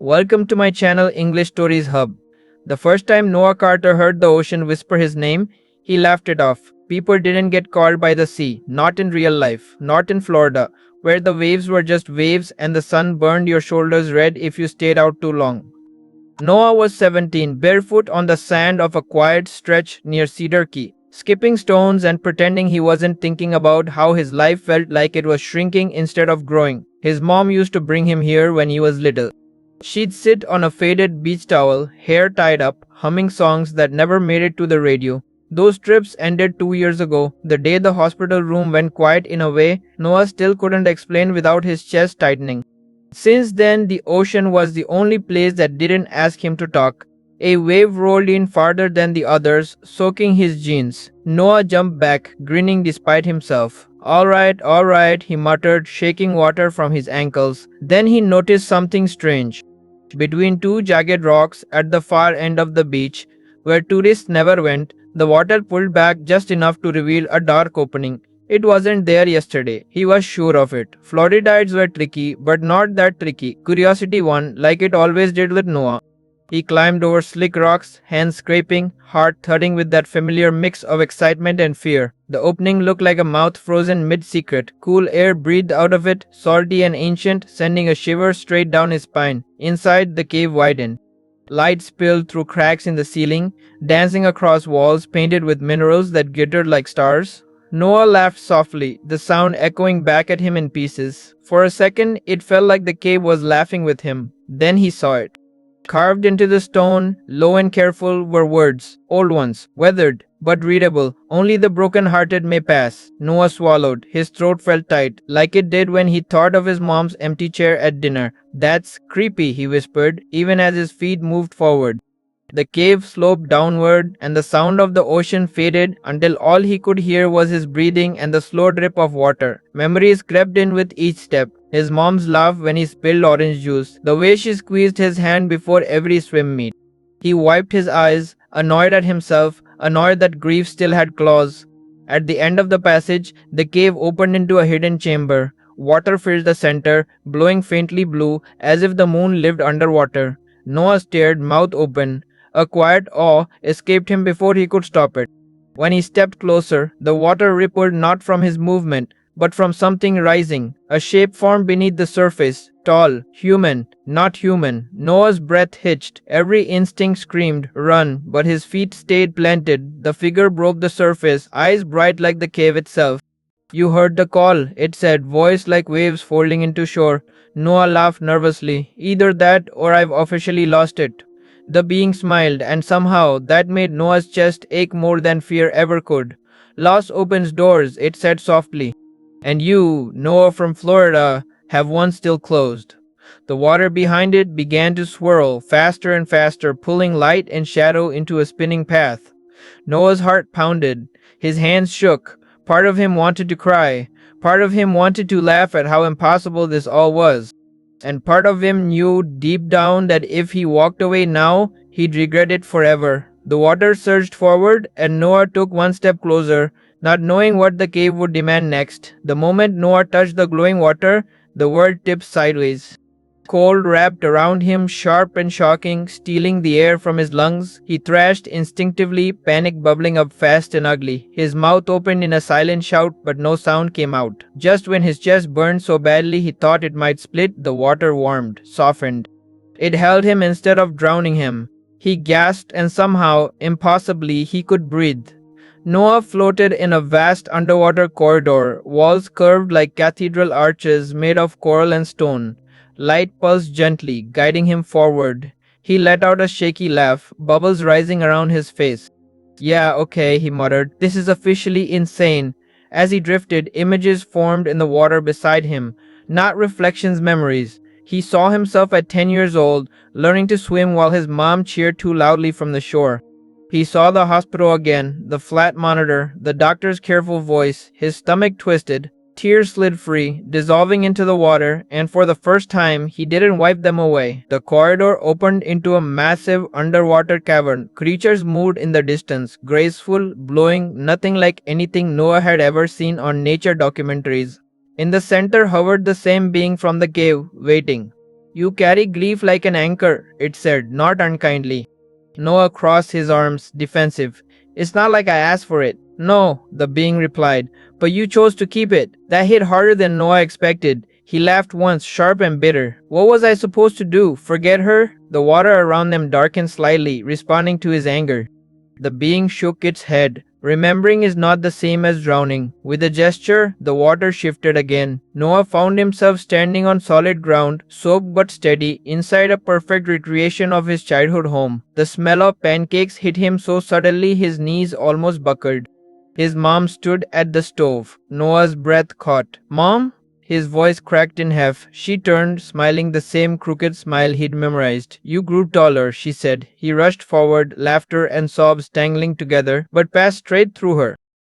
Welcome to my channel English Stories Hub. The first time Noah Carter heard the ocean whisper his name, he laughed it off. People didn't get caught by the sea, not in real life, not in Florida, where the waves were just waves and the sun burned your shoulders red if you stayed out too long. Noah was 17, barefoot on the sand of a quiet stretch near Cedar Key, skipping stones and pretending he wasn't thinking about how his life felt like it was shrinking instead of growing. His mom used to bring him here when he was little. She'd sit on a faded beach towel, hair tied up, humming songs that never made it to the radio. Those trips ended 2 years ago, the day the hospital room went quiet in a way Noah still couldn't explain without his chest tightening. Since then, the ocean was the only place that didn't ask him to talk. A wave rolled in farther than the others, soaking his jeans. Noah jumped back, grinning despite himself. All right, he muttered, shaking water from his ankles. Then he noticed something strange. Between two jagged rocks at the far end of the beach, where tourists never went, the water pulled back just enough to reveal a dark opening. It wasn't there yesterday, he was sure of it. Floridites were tricky, but not that tricky. Curiosity won, like it always did with Noah. He climbed over slick rocks, hands scraping, heart thudding with that familiar mix of excitement and fear. The opening looked like a mouth frozen mid-secret. Cool air breathed out of it, salty and ancient, sending a shiver straight down his spine. Inside, the cave widened. Light spilled through cracks in the ceiling, dancing across walls painted with minerals that glittered like stars. Noah laughed softly, the sound echoing back at him in pieces. For a second, it felt like the cave was laughing with him. Then he saw it. Carved into the stone, low and careful, were words, old ones, weathered, but readable. Only the broken-hearted may pass. Noah swallowed. His throat felt tight, like it did when he thought of his mom's empty chair at dinner. That's creepy, he whispered, even as his feet moved forward. The cave sloped downward, and the sound of the ocean faded until all he could hear was his breathing and the slow drip of water. Memories crept in with each step. His mom's laugh when he spilled orange juice, the way she squeezed his hand before every swim meet. He wiped his eyes, annoyed at himself, annoyed that grief still had claws. At the end of the passage, the cave opened into a hidden chamber. Water filled the center, glowing faintly blue, as if the moon lived underwater. Noah stared, mouth open. A quiet awe escaped him before he could stop it. When he stepped closer, the water rippled not from his movement, but from something rising. A shape formed beneath the surface, tall, human, not human. Noah's breath hitched. Every instinct screamed, run, but his feet stayed planted. The figure broke the surface, eyes bright like the cave itself. You heard the call, it said, voice like waves folding into shore. Noah laughed nervously. Either that or I've officially lost it. The being smiled, and somehow that made Noah's chest ache more than fear ever could. Loss opens doors, it said softly. And you, Noah from Florida, have one still closed. The water behind it began to swirl, faster and faster, pulling light and shadow into a spinning path. Noah's heart pounded. His hands shook. Part of him wanted to cry. Part of him wanted to laugh at how impossible this all was. And part of him knew deep down that if he walked away now, he'd regret it forever. The water surged forward, and Noah took one step closer, not knowing what the cave would demand next. The moment Noah touched the glowing water, the world tipped sideways. Cold wrapped around him, sharp and shocking, stealing the air from his lungs. He thrashed instinctively, panic bubbling up fast and ugly. His mouth opened in a silent shout, but no sound came out. Just when his chest burned so badly he thought it might split, the water warmed, softened. It held him instead of drowning him. He gasped, and somehow, impossibly, he could breathe. Noah floated in a vast underwater corridor, walls curved like cathedral arches made of coral and stone. Light pulsed gently, guiding him forward. He let out a shaky laugh, bubbles rising around his face. Yeah, okay, he muttered. This is officially insane. As he drifted, images formed in the water beside him, not reflections, memories. He saw himself at 10 years old, learning to swim while his mom cheered too loudly from the shore. He saw the hospital again, the flat monitor, the doctor's careful voice. His stomach twisted. Tears slid free, dissolving into the water, and for the first time, he didn't wipe them away. The corridor opened into a massive underwater cavern. Creatures moved in the distance, graceful, glowing, nothing like anything Noah had ever seen on nature documentaries. In the center hovered the same being from the cave, waiting. You carry grief like an anchor, it said, not unkindly. Noah crossed his arms, defensive. It's not like I asked for it. No, the being replied, but you chose to keep it. That hit harder than Noah expected. He laughed once, sharp and bitter. What was I supposed to do? Forget her? The water around them darkened slightly, responding to his anger. The being shook its head. Remembering is not the same as drowning. With a gesture, the water shifted again. Noah found himself standing on solid ground, soaked but steady, inside a perfect recreation of his childhood home. The smell of pancakes hit him so suddenly his knees almost buckled. His mom stood at the stove. Noah's breath caught. Mom? His voice cracked in half. She turned, smiling the same crooked smile he'd memorized. You grew taller, she said. He rushed forward, laughter and sobs tangling together, but passed straight through her.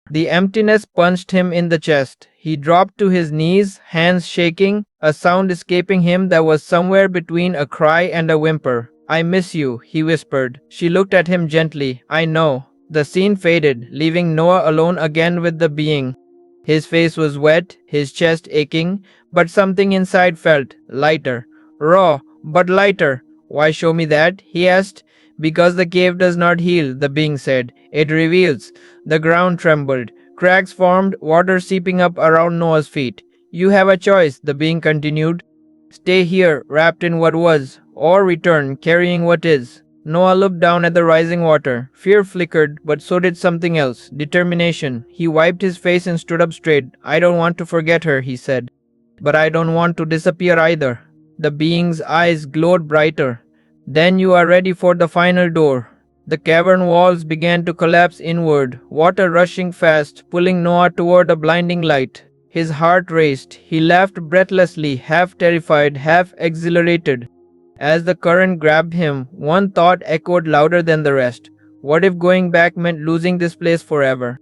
The emptiness punched him in the chest. He dropped to his knees, hands shaking, a sound escaping him that was somewhere between a cry and a whimper. I miss you, he whispered. She looked at him gently. I know. The scene faded, leaving Noah alone again with the being. His face was wet, his chest aching, but something inside felt lighter. Raw, but lighter. Why show me that? He asked. Because the cave does not heal, the being said. It reveals. The ground trembled. Cracks formed, water seeping up around Noah's feet. You have a choice, the being continued. Stay here, wrapped in what was, or return, carrying what is. Noah looked down at the rising water. Fear flickered, but so did something else. Determination. He wiped his face and stood up straight. I don't want to forget her, he said. But I don't want to disappear either. The being's eyes glowed brighter. Then you are ready for the final door. The cavern walls began to collapse inward, water rushing fast, pulling Noah toward a blinding light. His heart raced. He laughed breathlessly, half terrified, half exhilarated. As the current grabbed him, one thought echoed louder than the rest. What if going back meant losing this place forever?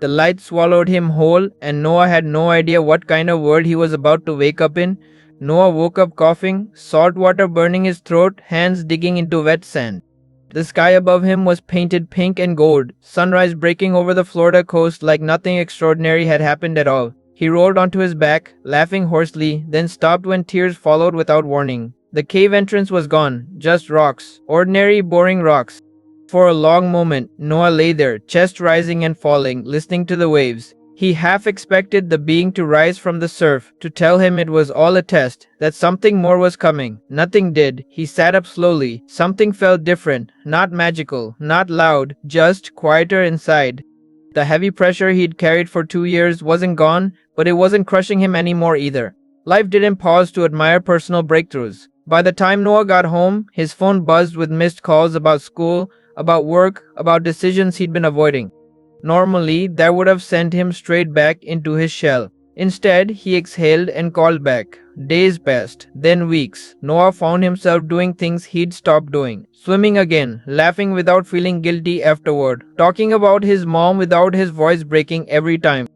The light swallowed him whole, and Noah had no idea what kind of world he was about to wake up in. Noah woke up coughing, salt water burning his throat, hands digging into wet sand. The sky above him was painted pink and gold, sunrise breaking over the Florida coast like nothing extraordinary had happened at all. He rolled onto his back, laughing hoarsely, then stopped when tears followed without warning. The cave entrance was gone, just rocks, ordinary, boring rocks. For a long moment, Noah lay there, chest rising and falling, listening to the waves. He half expected the being to rise from the surf, to tell him it was all a test, that something more was coming. Nothing did. He sat up slowly. Something felt different, not magical, not loud, just quieter inside. The heavy pressure he'd carried for 2 years wasn't gone, but it wasn't crushing him anymore either. Life didn't pause to admire personal breakthroughs. By the time Noah got home, his phone buzzed with missed calls about school, about work, about decisions he'd been avoiding. Normally, that would have sent him straight back into his shell. Instead, he exhaled and called back. Days passed, then weeks. Noah found himself doing things he'd stopped doing. Swimming again, laughing without feeling guilty afterward, talking about his mom without his voice breaking every time.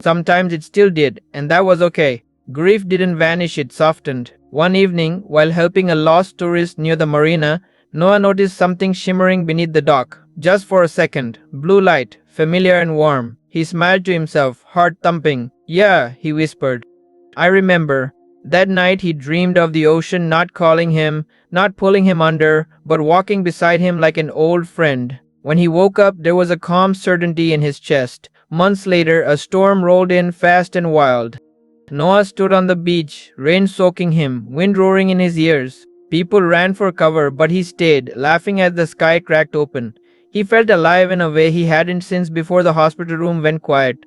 Sometimes it still did, and that was okay. Grief didn't vanish, it softened. One evening, while helping a lost tourist near the marina, Noah noticed something shimmering beneath the dock. Just for a second. Blue light, familiar and warm. He smiled to himself, heart thumping. Yeah, he whispered. I remember. That night he dreamed of the ocean not calling him, not pulling him under, but walking beside him like an old friend. When he woke up, there was a calm certainty in his chest. Months later, a storm rolled in fast and wild. Noah stood on the beach, rain soaking him, wind roaring in his ears. People ran for cover, but he stayed, laughing as the sky cracked open. He felt alive in a way he hadn't since before the hospital room went quiet.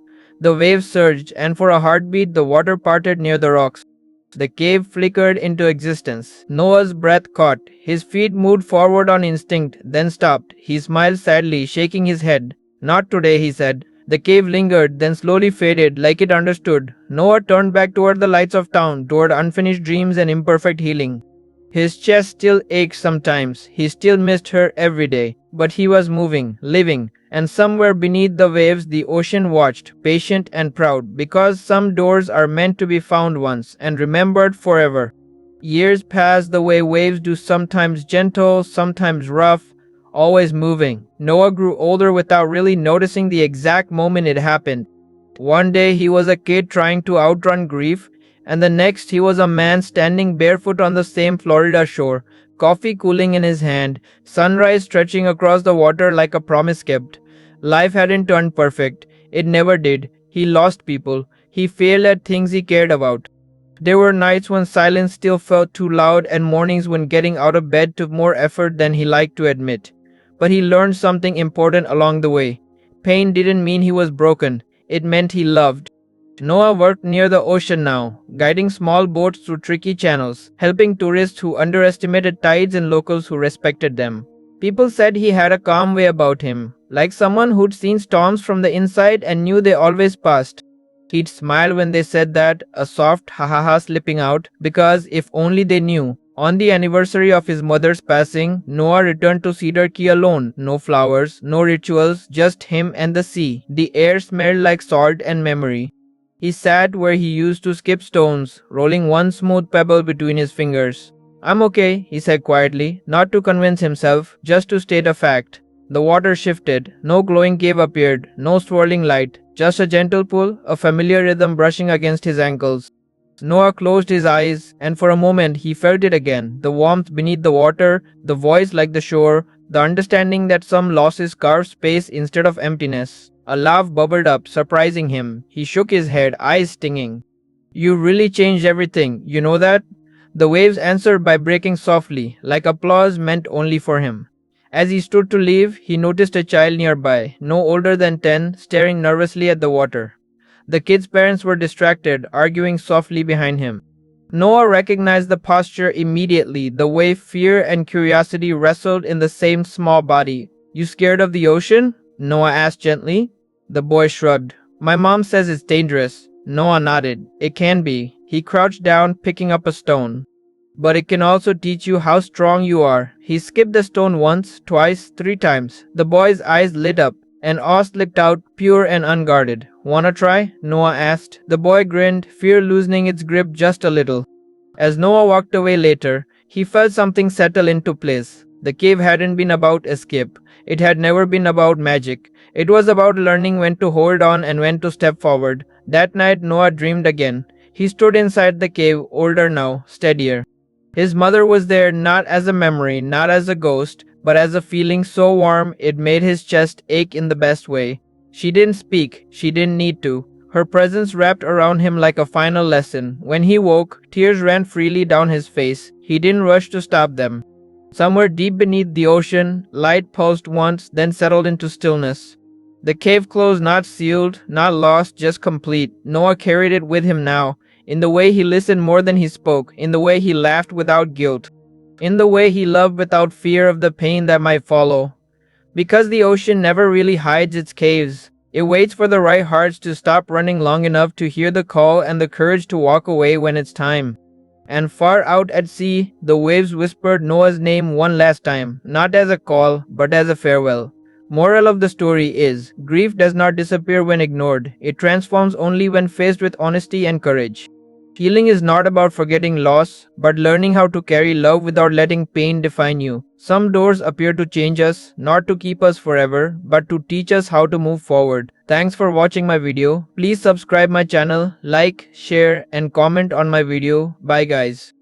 The waves surged, and for a heartbeat the water parted near the rocks. The cave flickered into existence. Noah's breath caught. His feet moved forward on instinct, then stopped. He smiled sadly, shaking his head. Not today, he said. The cave lingered, then slowly faded, like it understood. Noah turned back toward the lights of town, toward unfinished dreams and imperfect healing. His chest still ached sometimes. He still missed her every day. But he was moving, living, and somewhere beneath the waves the ocean watched, patient and proud, because some doors are meant to be found once and remembered forever. Years passed the way waves do, sometimes gentle, sometimes rough, always moving. Noah grew older without really noticing the exact moment it happened. One day he was a kid trying to outrun grief, And the next, he was a man standing barefoot on the same Florida shore, coffee cooling in his hand, sunrise stretching across the water like a promise kept. Life hadn't turned perfect. It never did. He lost people. He failed at things he cared about. There were nights when silence still felt too loud and mornings when getting out of bed took more effort than he liked to admit. But he learned something important along the way. Pain didn't mean he was broken, it meant he loved. Noah worked near the ocean now, guiding small boats through tricky channels, helping tourists who underestimated tides and locals who respected them. People said he had a calm way about him, like someone who'd seen storms from the inside and knew they always passed. He'd smile when they said that, a soft ha ha ha slipping out, because if only they knew. On the anniversary of his mother's passing, Noah returned to Cedar Key alone. No flowers, no rituals, just him and the sea. The air smelled like salt and memory. He sat where he used to skip stones, rolling one smooth pebble between his fingers. "I'm okay," he said quietly, not to convince himself, just to state a fact. The water shifted, no glowing cave appeared, no swirling light, just a gentle pull, a familiar rhythm brushing against his ankles. Noah closed his eyes, and for a moment he felt it again, the warmth beneath the water, the voice like the shore, the understanding that some losses carve space instead of emptiness. A laugh bubbled up, surprising him. He shook his head, eyes stinging. "You really changed everything, you know that?" The waves answered by breaking softly, like applause meant only for him. As he stood to leave, he noticed a child nearby, no older than 10, staring nervously at the water. The kid's parents were distracted, arguing softly behind him. Noah recognized the posture immediately, the way fear and curiosity wrestled in the same small body. "You scared of the ocean?" Noah asked gently. The boy shrugged. "My mom says it's dangerous." Noah nodded. "It can be." He crouched down, picking up a stone. "But it can also teach you how strong you are." He skipped the stone once, twice, 3 times. The boy's eyes lit up, and awe slipped out, pure and unguarded. "Wanna try?" Noah asked. The boy grinned, fear loosening its grip just a little. As Noah walked away later, he felt something settle into place. The cave hadn't been about escape. It had never been about magic. It was about learning when to hold on and when to step forward. That night Noah dreamed again. He stood inside the cave, older now, steadier. His mother was there, not as a memory, not as a ghost, but as a feeling so warm it made his chest ache in the best way. She didn't speak, she didn't need to. Her presence wrapped around him like a final lesson. When he woke, tears ran freely down his face. He didn't rush to stop them. Somewhere deep beneath the ocean, light pulsed once, then settled into stillness. The cave closed, not sealed, not lost, just complete. Noah carried it with him now, in the way he listened more than he spoke, in the way he laughed without guilt, in the way he loved without fear of the pain that might follow. Because the ocean never really hides its caves. It waits for the right hearts to stop running long enough to hear the call and the courage to walk away when it's time. And far out at sea, the waves whispered Noah's name one last time, not as a call, but as a farewell. Moral of the story is, grief does not disappear when ignored. It transforms only when faced with honesty and courage. Healing is not about forgetting loss, but learning how to carry love without letting pain define you. Some doors appear to change us, not to keep us forever, but to teach us how to move forward. Thanks for watching my video. Please subscribe my channel, like, share, and comment on my video. Bye guys.